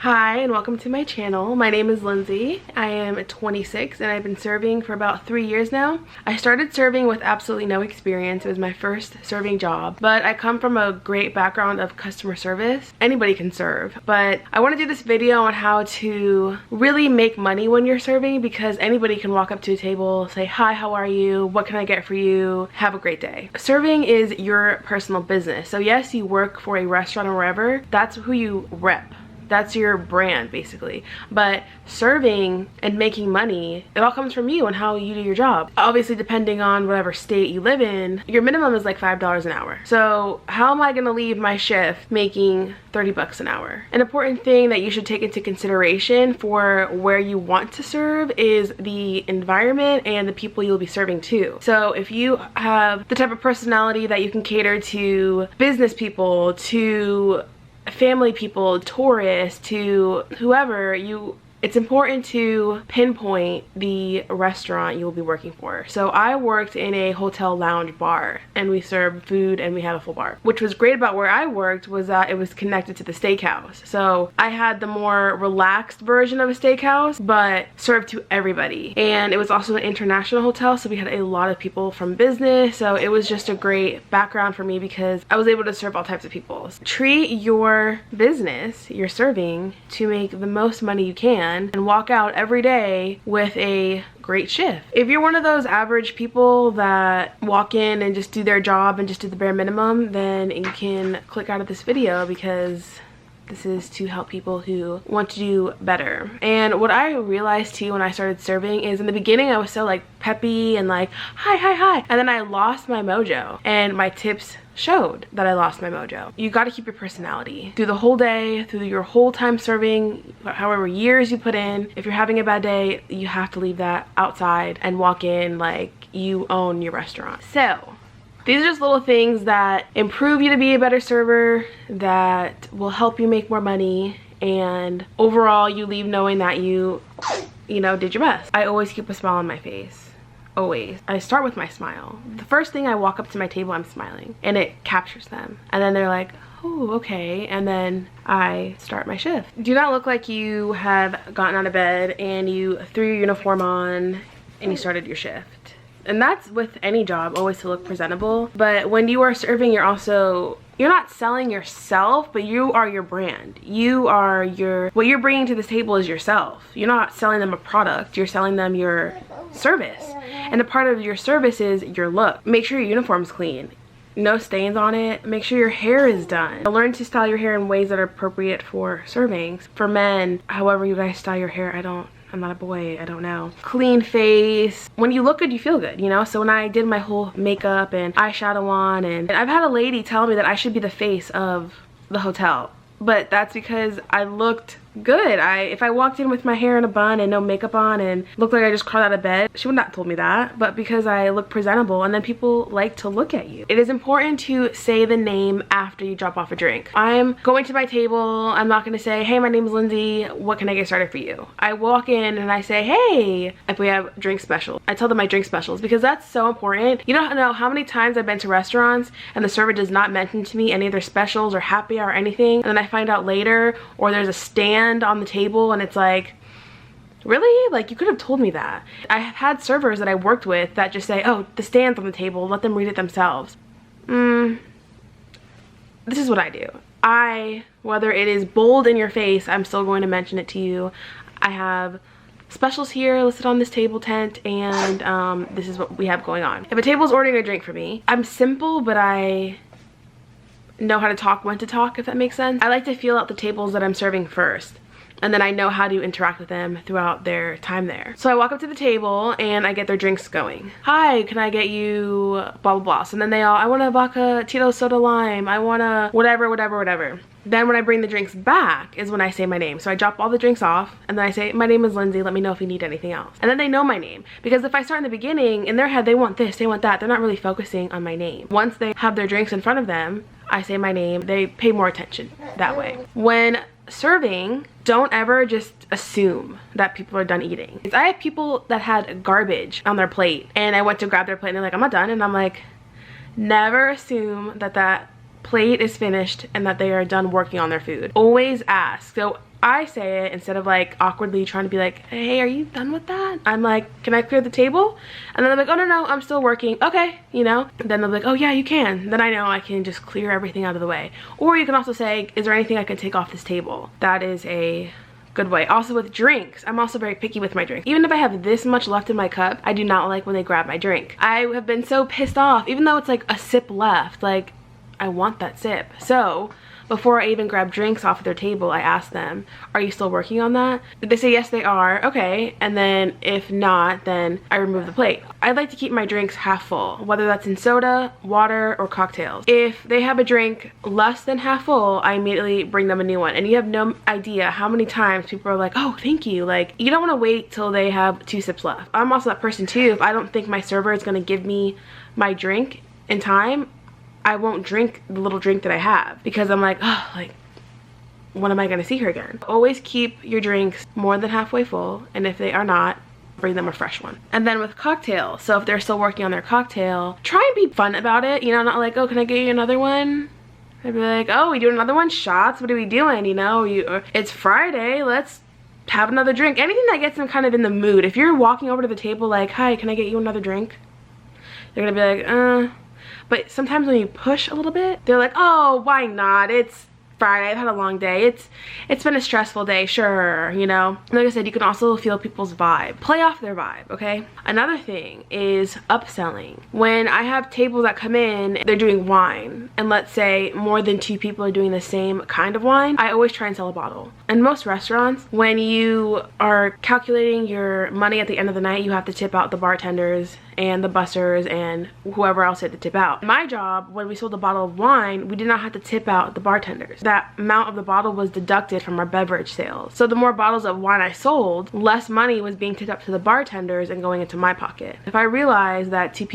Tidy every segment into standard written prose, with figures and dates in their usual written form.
Hi and welcome to my channel. My name is Lindsay. I am 26 and I've been serving for about 3 years now. I started serving with absolutely no experience. It was my first serving job, but I come from a great background of customer service. Anybody can serve, but I want to do this video on how to really make money when you're serving, because anybody can walk up to a table, say, "Hi, how are you? What can I get for you? Have a great day." Serving is your personal business. So yes, you work for a restaurant or wherever. That's who you rep. That's your brand basically. But serving and making money, it all comes from you and how you do your job. Obviously, depending on whatever state you live in, your minimum is like $5 an hour. So how am I gonna leave my shift making 30 bucks an hour? An important thing that you should take into consideration for where you want to serve is the environment and the people you'll be serving to. So if you have the type of personality that you can cater to business people, to family people, tourists, to whoever, it's important to pinpoint the restaurant you'll be working for. So I worked in a hotel lounge bar and we served food and we had a full bar. Which was great about where I worked was that it was connected to the steakhouse. So I had the more relaxed version of a steakhouse, but served to everybody. And it was also an international hotel, so we had a lot of people from business. So it was just a great background for me because I was able to serve all types of people. Treat your business, your serving, to make the most money you can and walk out every day with a great shift. If you're one of those average people that walk in and just do their job and just do the bare minimum, then you can click out of this video, because this is to help people who want to do better. And what I realized too when I started serving is in the beginning I was so like peppy and like hi hi hi, and then I lost my mojo and my tips showed that I lost my mojo. You got to keep your personality through the whole day, through your whole time serving, however years you put in. If you're having a bad day, you have to leave that outside and walk in like you own your restaurant. So these are just little things that improve you to be a better server, that will help you make more money, and overall you leave knowing that you did your best. I always keep a smile on my face. Always. I start with my smile. The first thing I walk up to my table, I'm smiling, and it captures them. And then they're like, "Oh, okay." And then I start my shift. Do not look like you have gotten out of bed and you threw your uniform on and you started your shift. And that's with any job, always to look presentable. But when you are serving, you're not selling yourself, but you are your brand. What you're bringing to this table is yourself. You're not selling them a product, you're selling them your service. And a part of your service is your look. Make sure your uniform's clean. No stains on it. Make sure your hair is done. Learn to style your hair in ways that are appropriate for servings. For men, however you guys style your hair, I'm not a boy, I don't know. Clean face. When you look good, you feel good, So when I did my whole makeup and eyeshadow on, and I've had a lady tell me that I should be the face of the hotel. But that's because I looked good. If I walked in with my hair in a bun and no makeup on and looked like I just crawled out of bed, she would not have told me that. But because I look presentable, and then people like to look at you. It is important to say the name after you drop off a drink. I'm going to my table, I'm not gonna say, "Hey, my name is Lindsay, what can I get started for you?" I walk in and I say, "Hey," if we have drink special. I tell them my drink specials, because that's so important. You don't know how many times I've been to restaurants and the server does not mention to me any of their specials or happy hour or anything, and then I find out later, or there's a stand on the table and it's like, really? Like, you could have told me that. I have had servers that I worked with that just say, "Oh, the stand's on the table, let them read it themselves." This is what I do. Whether it is bold in your face, I'm still going to mention it to you. I have specials here listed on this table tent, and this is what we have going on. If a table's ordering a drink for me, I'm simple, but I know how to talk when to talk, if that makes sense. I like to feel out the tables that I'm serving first, and then I know how to interact with them throughout their time there. So I walk up to the table and I get their drinks going. "Hi, can I get you blah blah blah?" So then I want a vodka Tito soda lime, I want a whatever. Then when I bring the drinks back is when I say my name. So I drop all the drinks off and then I say, "My name is Lindsay, let me know if you need anything else." And then they know my name, because if I start in the beginning, in their head they want this, they want that, they're not really focusing on my name. Once they have their drinks in front of them, I say my name, they pay more attention that way. When serving, don't ever just assume that people are done eating. I have people that had garbage on their plate and I went to grab their plate and they're like, "I'm not done," and I'm like, never assume that plate is finished and that they are done working on their food. Always ask. So I say it instead of like awkwardly trying to be like, hey, are you done with that? I'm like, can I clear the table? And then they're like, oh no, I'm still working. Okay, you know? Then they'll be like, oh yeah, you can. Then I know I can just clear everything out of the way. Or you can also say, is there anything I can take off this table? That is a good way. Also with drinks, I'm also very picky with my drink. Even if I have this much left in my cup, I do not like when they grab my drink. I have been so pissed off, even though it's like a sip left, like I want that sip. So before I even grab drinks off of their table, I ask them, are you still working on that? If they say yes, they are, okay. And then if not, then I remove the plate. I like to keep my drinks half full, whether that's in soda, water, or cocktails. If they have a drink less than half full, I immediately bring them a new one. And you have no idea how many times people are like, oh, thank you. Like, you don't want to wait till they have 2 sips left. I'm also that person too. If I don't think my server is gonna give me my drink in time, I won't drink the little drink that I have because I'm like, oh, like, when am I gonna see her again? Always keep your drinks more than halfway full, and if they are not, bring them a fresh one. And then with cocktails, so if they're still working on their cocktail, try and be fun about it, you know, not like, oh, can I get you another one? I'd be like, oh, we doing another one? Shots? What are we doing? You know, it's Friday, let's have another drink. Anything that gets them kind of in the mood. If you're walking over to the table like, hi, can I get you another drink? They're gonna be like, But sometimes when you push a little bit, they're like, oh, why not? It's Friday, I've had a long day. It's been a stressful day, sure, you know. Like I said, you can also feel people's vibe. Play off their vibe, okay? Another thing is upselling. When I have tables that come in, they're doing wine, and let's say more than 2 people are doing the same kind of wine, I always try and sell a bottle. In most restaurants, when you are calculating your money at the end of the night, you have to tip out the bartenders and the bussers and whoever else had to tip out. My job, when we sold a bottle of wine, we did not have to tip out the bartenders. That amount of the bottle was deducted from our beverage sales. So the more bottles of wine I sold, less money was being tipped up to the bartenders and going into my pocket. If I realize that 2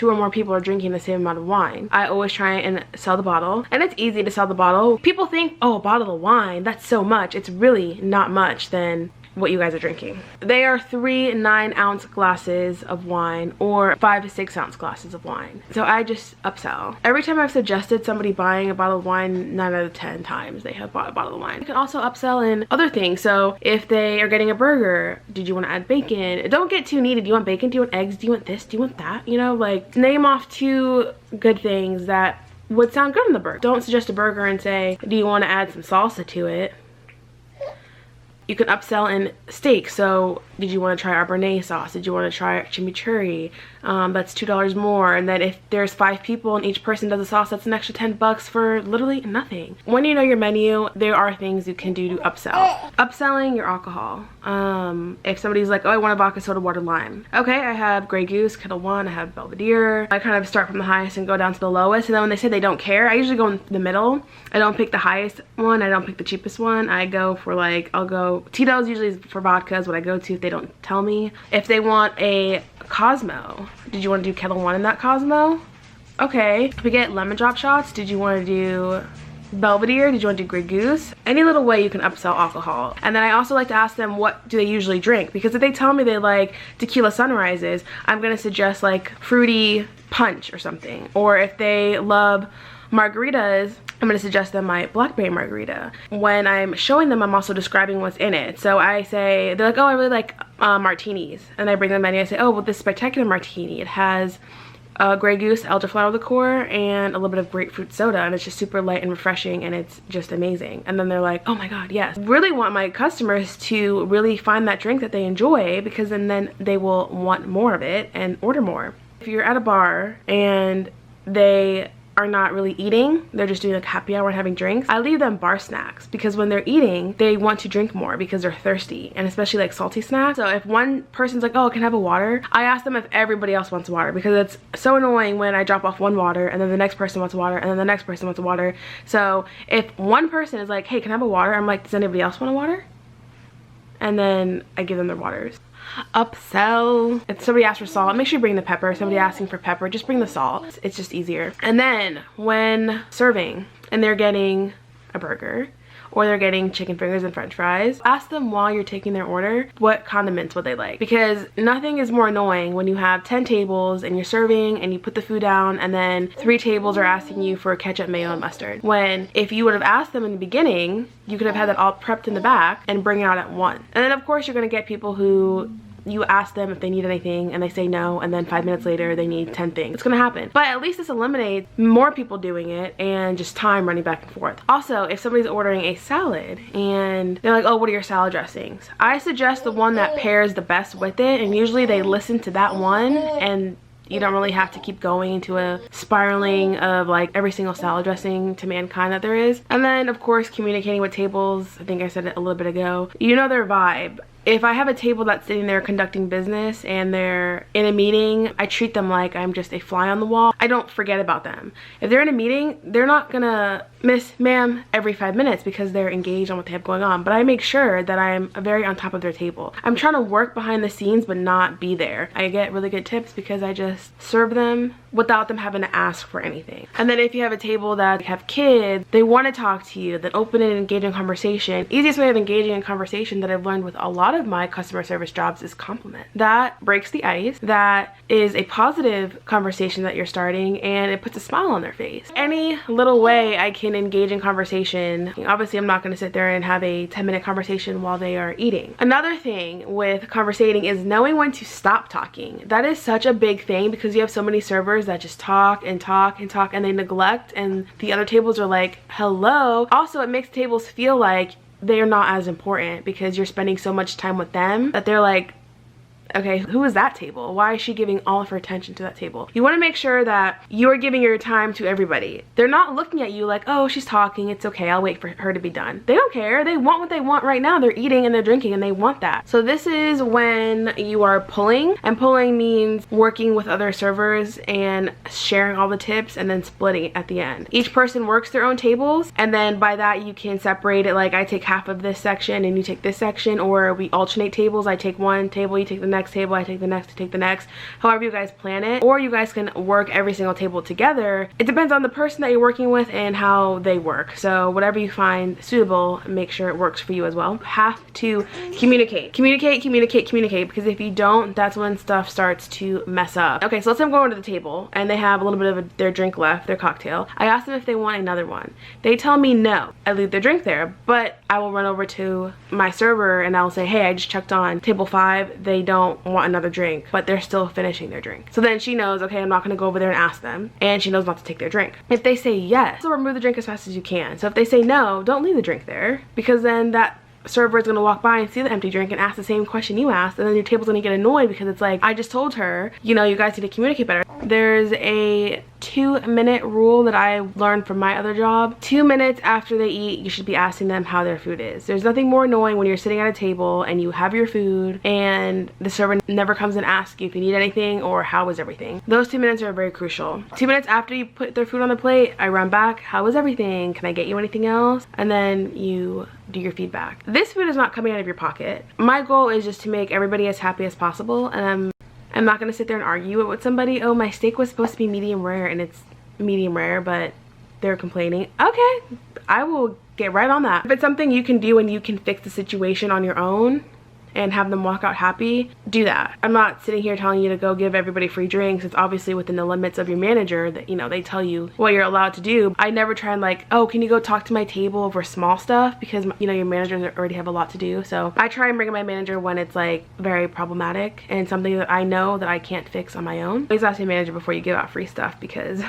or more people are drinking the same amount of wine, I always try and sell the bottle. And it's easy to sell the bottle. People think, oh, a bottle of wine, that's so much. It's really not much than what you guys are drinking. They are 3 9-ounce glasses of wine or 5 to 6 ounce glasses of wine. So I just upsell. Every time I've suggested somebody buying a bottle of wine, 9 out of 10 times they have bought a bottle of wine. You can also upsell in other things. So if they are getting a burger, did you want to add bacon? Don't get too needy. Do you want bacon? Do you want eggs? Do you want this? Do you want that? You know, like name off 2 good things that would sound good on the burger. Don't suggest a burger and say, do you want to add some salsa to it? You can upsell in steak. So did you want to try our Béarnaise sauce? Did you want to try chimichurri? That's $2 more. And then if there's 5 people and each person does a sauce, that's an extra $10 for literally nothing. When you know your menu, there are things you can do to upsell. Upselling your alcohol. If somebody's like, oh, I want a vodka soda water lime. Okay, I have Grey Goose, Kettle One, I have Belvedere. I kind of start from the highest and go down to the lowest. And then when they say they don't care, I usually go in the middle. I don't pick the highest one. I don't pick the cheapest one. I go for like, I'll go, Tito's usually is for vodka is what I go to if they don't tell me. If they want a Cosmo, did you want to do Kettle One in that Cosmo? Okay. If we get lemon drop shots, did you want to do Belvedere? Did you want to do Grey Goose? Any little way you can upsell alcohol. And then I also like to ask them, what do they usually drink? Because if they tell me they like tequila sunrises, I'm going to suggest like fruity punch or something. Or if they love margaritas, I'm going to suggest them my blackberry margarita. When I'm showing them, I'm also describing what's in it. So I say, they're like, oh, I really like martinis. And I bring them in and I say, oh, well, this spectacular martini, it has Grey Goose elderflower liqueur and a little bit of grapefruit soda, and it's just super light and refreshing, and it's just amazing. And then they're like, oh my god, yes. Really want my customers to really find that drink that they enjoy, because then they will want more of it and order more. If you're at a bar and they are not really eating, they're just doing like happy hour and having drinks, I leave them bar snacks, because when they're eating they want to drink more because they're thirsty, and especially like salty snacks. So if one person's like, oh, can I have a water, I ask them if everybody else wants water, because it's so annoying when I drop off one water and then the next person wants water and then the next person wants water. So if one person is like, hey, can I have a water, I'm like, does anybody else want a water? And then I give them their waters. Upsell. If somebody asks for salt, make sure you bring the pepper. If somebody asking for pepper, just bring the salt. It's just easier. And then when serving and they're getting a burger, or they're getting chicken fingers and french fries, ask them while you're taking their order what condiments would they like, because nothing is more annoying when you have 10 tables and you're serving and you put the food down and then 3 tables are asking you for ketchup, mayo, and mustard, when if you would have asked them in the beginning, you could have had that all prepped in the back and bring it out at once. And then of course you're going to get people who you ask them if they need anything and they say no, and then 5 minutes later they need 10 things. It's gonna happen. But at least this eliminates more people doing it and just time running back and forth. Also, if somebody's ordering a salad and they're like, oh, what are your salad dressings? I suggest the one that pairs the best with it, and usually they listen to that one, and you don't really have to keep going into a spiraling of like every single salad dressing to mankind that there is. And then of course communicating with tables. I think I said it a little bit ago. You know their vibe. If I have a table that's sitting there conducting business and they're in a meeting, I treat them like I'm just a fly on the wall. I don't forget about them. If they're in a meeting, they're not gonna miss ma'am every 5 minutes because they're engaged on what they have going on, but I make sure that I'm very on top of their table. I'm trying to work behind the scenes but not be there. I get really good tips because I just serve them without them having to ask for anything. And then if you have a table that have kids, they want to talk to you, then open and engage in conversation. Easiest way of engaging in conversation that I've learned with a lot of my customer service jobs is compliment. That breaks the ice. That is a positive conversation that you're starting, and it puts a smile on their face. Any little way I can engage in conversation. Obviously I'm not going to sit there and have a 10-minute conversation while they are eating. Another thing with conversating is knowing when to stop talking. That is such a big thing because you have so many servers that just talk and talk and talk and they neglect, and the other tables are like, hello. Also, it makes tables feel like they're not as important because you're spending so much time with them that they're like, okay, who is that table? Why is she giving all of her attention to that table? You want to make sure that you are giving your time to everybody. They're not looking at you like, oh, she's talking, it's okay, I'll wait for her to be done. They don't care. They want what they want right now. They're eating and they're drinking and they want that. So this is when you are pulling, and pulling means working with other servers and sharing all the tips and then splitting it at the end. Each person works their own tables, and then by that you can separate it, like I take half of this section and you take this section, or we alternate tables. I take one table, you take the next table, I take the next, to take the next, however you guys plan it. Or you guys can work every single table together. It depends on the person that you're working with and how they work. So whatever you find suitable, make sure it works for you as well. You have to communicate, because if you don't, that's when stuff starts to mess up. Okay, so let's say I'm going to the table and they have a little bit of their drink left, their cocktail. I ask them if they want another one. They tell me no. I leave their drink there, but I will run over to my server and I'll say, hey, I just checked on table 5. They don't want another drink, but they're still finishing their drink. So then she knows, okay, I'm not gonna go over there and ask them, and she knows not to take their drink. If they say yes, so remove the drink as fast as you can. So if they say no, don't leave the drink there, because then that server is gonna walk by and see the empty drink and ask the same question you asked, and then your table's gonna get annoyed because it's like, I just told her, you know, you guys need to communicate better. There's a 2-minute rule that I learned from my other job. 2 minutes after they eat, you should be asking them how their food is. There's nothing more annoying when you're sitting at a table and you have your food and the server never comes and asks you if you need anything or how was everything. Those 2 minutes are very crucial. 2 minutes after you put their food on the plate, I run back, how was everything? Can I get you anything else? And then you do your feedback. This food is not coming out of your pocket. My goal is just to make everybody as happy as possible, and I'm not gonna sit there and argue it with somebody. Oh, my steak was supposed to be medium rare and it's medium rare, but they're complaining. Okay, I will get right on that. If it's something you can do and you can fix the situation on your own and have them walk out happy, do that. I'm not sitting here telling you to go give everybody free drinks. It's obviously within the limits of your manager that, you know, they tell you what you're allowed to do. I never try and like, oh, can you go talk to my table over small stuff, because, you know, your managers already have a lot to do. So I try and bring in my manager when it's like very problematic and something that I know that I can't fix on my own. Always ask your manager before you give out free stuff, because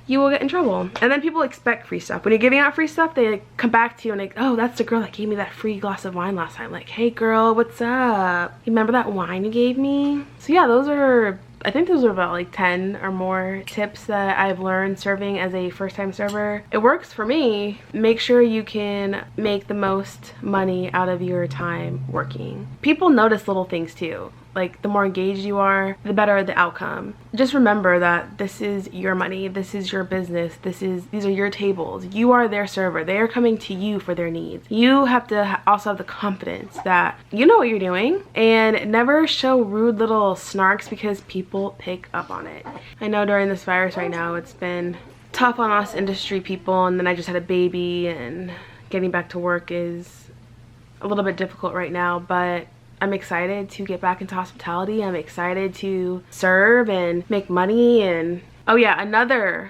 you will get in trouble. And then people expect free stuff. When you're giving out free stuff, they like come back to you and like, oh, that's the girl that gave me that free glass of wine last time. Like, hey girl, what's up? You remember that wine you gave me? So yeah, those are, I think those are about like 10 or more tips that I've learned serving as a first-time server. It works for me. Make sure you can make the most money out of your time working. People notice little things too. Like, the more engaged you are, the better the outcome. Just remember that this is your money, this is your business, these are your tables. You are their server. They are coming to you for their needs. You have to also have the confidence that you know what you're doing, and never show rude little snarks because people pick up on it. I know during this virus right now, it's been tough on us industry people, and then I just had a baby, and getting back to work is a little bit difficult right now, but I'm excited to get back into hospitality. I'm excited to serve and make money. And oh yeah,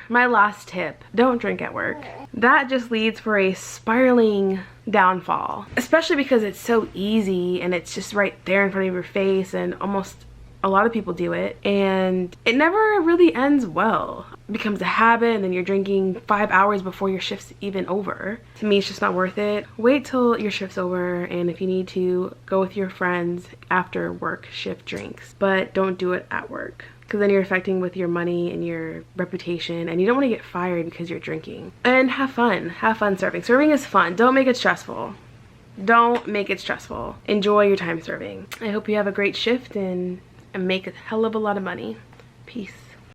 my last tip, don't drink at work. That just leads for a spiraling downfall, especially because it's so easy and it's just right there in front of your face, and almost a lot of people do it, and it never really ends well. It becomes a habit, and then you're drinking 5 hours before your shift's even over. To me, it's just not worth it. Wait till your shift's over, and if you need to, go with your friends after work shift drinks, but don't do it at work, because then you're affecting with your money and your reputation, and you don't want to get fired because you're drinking. And have fun serving. Serving is fun. Don't make it stressful. Don't make it stressful. Enjoy your time serving. I hope you have a great shift and make a hell of a lot of money. Peace.